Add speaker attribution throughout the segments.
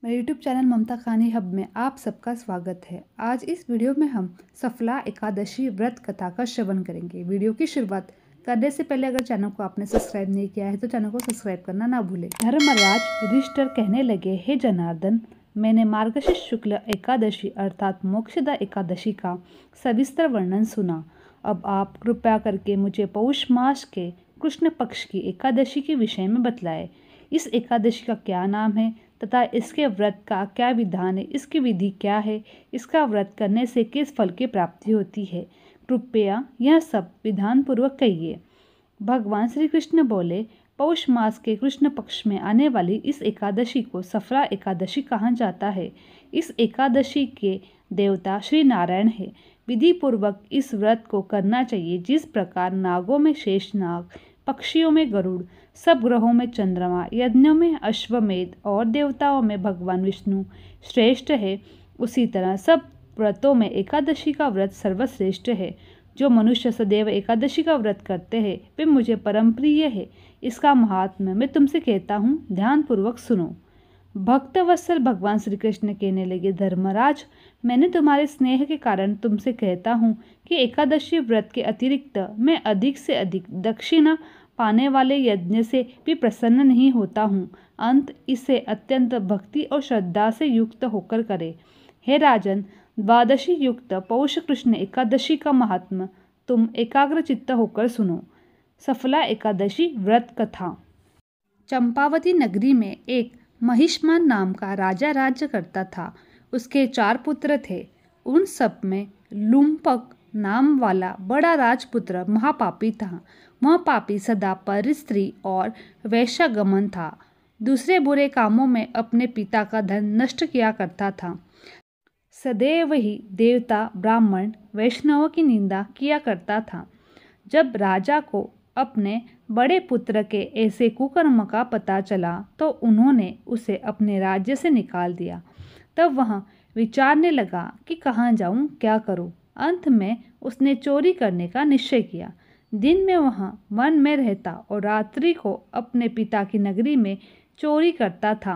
Speaker 1: मेरे YouTube channel ममता कहानी hub में आप सबका स्वागत है। आज इस वीडियो में हम सफला एकादशी व्रत कथा का श्रवण करेंगे। वीडियो की शुरुआत करने से पहले अगर चैनल को आपने सब्सक्राइब नहीं किया है तो चैनल को सब्सक्राइब करना ना भूलें। धर्मराज युधिष्ठिर कहने लगे, हे जनार्दन, मैंने मार्गशीर्ष शुक्ल एकादशी अर्थात मोक्षदा एकादशी का सविस्तर वर्णन सुना। अब आप कृपया करके मुझे पौष मास के कृष्ण पक्ष की एकादशी के विषय में बतलाए। इस एकादशी का क्या नाम है तथा इसके व्रत का क्या विधान है, इसकी विधि क्या है, इसका व्रत करने से किस फल की प्राप्ति होती है, कृपया यह सब विधान पूर्वक कहिए। भगवान श्री कृष्ण बोले, पौष मास के कृष्ण पक्ष में आने वाली इस एकादशी को सफला एकादशी कहा जाता है। इस एकादशी के देवता श्री नारायण है। विधि पूर्वक इस व्रत को करना चाहिए। जिस प्रकार नागों में शेष नाग, पक्षियों में गरुड़, सब ग्रहों में चंद्रमा, यज्ञों में अश्वमेध और देवताओं में भगवान विष्णु श्रेष्ठ है, उसी तरह सब व्रतों में एकादशी का व्रत सर्वश्रेष्ठ है। जो मनुष्य सदैव एकादशी का व्रत करते हैं वे मुझे परम प्रिय है। इसका महात्म्य मैं तुमसे कहता हूँ, ध्यान पूर्वक सुनो। भक्तवत्सल भगवान श्री कृष्ण कहने लगे, धर्मराज, मैंने तुम्हारे स्नेह के कारण तुमसे कहता हूँ कि एकादशी व्रत के अतिरिक्त मैं अधिक से अधिक दक्षिणा पाने वाले यज्ञ से भी प्रसन्न नहीं होता हूँ। अंत इसे अत्यंत भक्ति और श्रद्धा से युक्त होकर करे। हे राजन, द्वादशी युक्त पौष कृष्ण एकादशी का महात्मा तुम एकाग्र चित्त होकर सुनो। सफला एकादशी व्रत कथा। चंपावती नगरी में एक महिष्मान नाम का राजा राज्य करता था। उसके 4 पुत्र थे। उन सब में लुम्पक नाम वाला बड़ा राजपुत्र महापापी था। वह पापी सदा परस्त्री और वैश्यागमन था। दूसरे बुरे कामों में अपने पिता का धन नष्ट किया करता था। सदैव ही देवता, ब्राह्मण, वैष्णवों की निंदा किया करता था। जब राजा को अपने बड़े पुत्र के ऐसे कुकर्म का पता चला तो उन्होंने उसे अपने राज्य से निकाल दिया। तब वह विचारने लगा कि कहाँ जाऊँ, क्या करूँ। अंत में उसने चोरी करने का निश्चय किया। दिन में वह वन में रहता और रात्रि को अपने पिता की नगरी में चोरी करता था।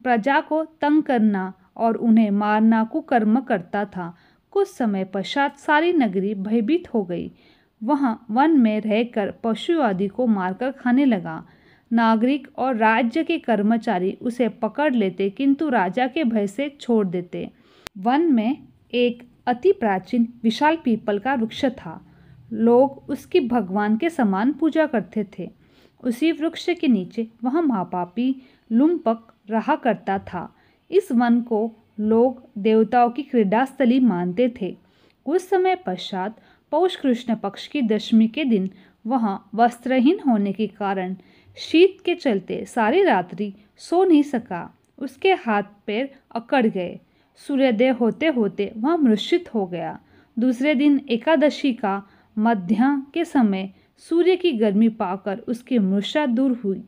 Speaker 1: प्रजा को तंग करना और उन्हें मारना कुकर्म करता था। कुछ समय पश्चात सारी नगरी भयभीत हो गई। वह वन में रहकर पशु आदि को मारकर खाने लगा। नागरिक और राज्य के कर्मचारी उसे पकड़ लेते किंतु राजा के भय से छोड़ देते। वन में एक अति प्राचीन विशाल पीपल का वृक्ष था। लोग उसकी भगवान के समान पूजा करते थे। उसी वृक्ष के नीचे वह महापापी लुम्पक रहा करता था। इस वन को लोग देवताओं की क्रीडास्थली मानते थे। कुछ समय पश्चात पौष कृष्ण पक्ष की दशमी के दिन वह वस्त्रहीन होने के कारण शीत के चलते सारी रात्रि सो नहीं सका। उसके हाथ पैर अकड़ गए। सूर्योदय होते होते वह मूर्छित हो गया। दूसरे दिन एकादशी का मध्याह्न के समय सूर्य की गर्मी पाकर उसकी मूर्छा दूर हुई।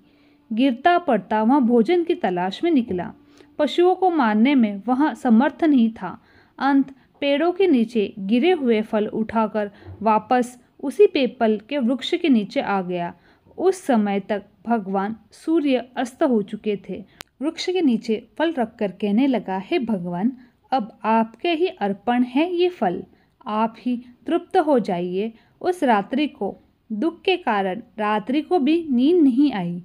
Speaker 1: गिरता पड़ता वह भोजन की तलाश में निकला। पशुओं को मारने में वह समर्थ नहीं था। अंत पेड़ों के नीचे गिरे हुए फल उठाकर वापस उसी पीपल के वृक्ष के नीचे आ गया। उस समय तक भगवान सूर्य अस्त हो चुके थे। वृक्ष के नीचे फल रखकर कहने लगा, हे भगवान, अब आपके ही अर्पण है ये फल, आप ही तृप्त हो जाइए। उस रात्रि को दुख के कारण रात्रि को भी नींद नहीं आई।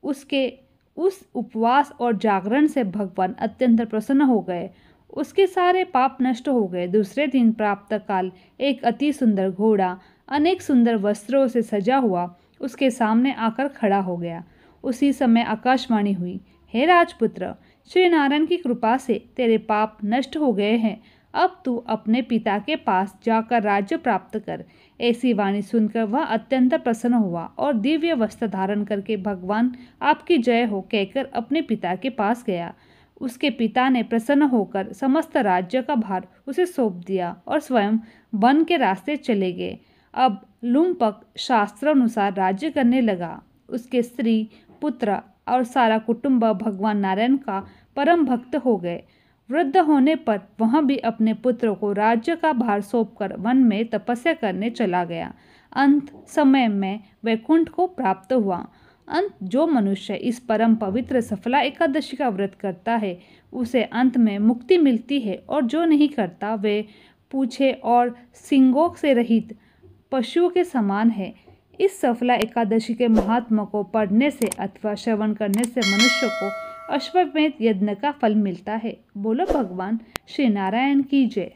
Speaker 1: उसके उस उपवास और जागरण से भगवान अत्यंत प्रसन्न हो गए। उसके सारे पाप नष्ट हो गए। दूसरे दिन प्रातः काल एक अति सुंदर घोड़ा अनेक सुंदर वस्त्रों से सजा हुआ उसके सामने आकर खड़ा हो गया। उसी समय आकाशवाणी हुई, हे राजपुत्र, श्री नारायण की कृपा से तेरे पाप नष्ट हो गए हैं। अब तू अपने पिता के पास जाकर राज्य प्राप्त कर। ऐसी वाणी सुनकर वह अत्यंत प्रसन्न हुआ और दिव्य वस्त्र धारण करके भगवान आपकी जय हो कहकर अपने पिता के पास गया। उसके पिता ने प्रसन्न होकर समस्त राज्य का भार उसे सौंप दिया और स्वयं वन के रास्ते चले गए। अब लुम्पक शास्त्रानुसार राज्य करने लगा। उसके स्त्री, पुत्र और सारा कुटुंब भगवान नारायण का परम भक्त हो गए। वृद्ध होने पर वह भी अपने पुत्र को राज्य का भार सौंपकर वन में तपस्या करने चला गया। अंत समय में वैकुंठ को प्राप्त हुआ। अंत जो मनुष्य इस परम पवित्र सफला एकादशी का व्रत करता है उसे अंत में मुक्ति मिलती है, और जो नहीं करता वे पूंछे और सींगों से रहित पशुओं के समान है। इस सफला एकादशी के महात्मा को पढ़ने से अथवा श्रवण करने से मनुष्य को अश्वमेध यज्ञ का फल मिलता है। बोलो भगवान श्री नारायण की जय।